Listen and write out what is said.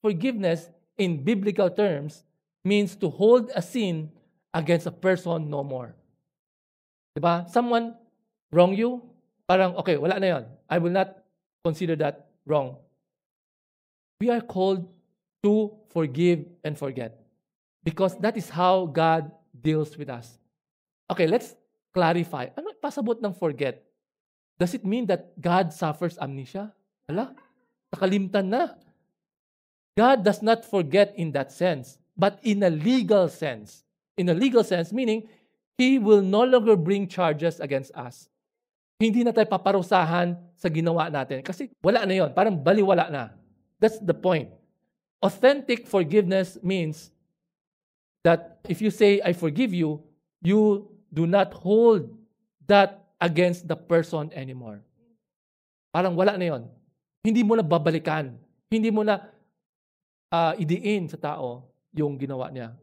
forgiveness in biblical terms means to hold a sin against a person no more. Diba? Someone wrong you, parang, okay, wala na yon. I will not consider that wrong. We are called to forgive and forget because that is how God deals with us. Okay, let's clarify. Ano pasabot ng forget? Does it mean that God suffers amnesia? Wala. Nakalimtan na. God does not forget in that sense, but in a legal sense. In a legal sense, meaning, He will no longer bring charges against us. Hindi na tayo paparusahan sa ginawa natin. Kasi wala na yon, parang baliwala na. That's the point. Authentic forgiveness means that if you say, I forgive you, you do not hold that against the person anymore. Parang wala na yon. Hindi mo na babalikan. Hindi mo na idiin sa tao yung ginawa niya.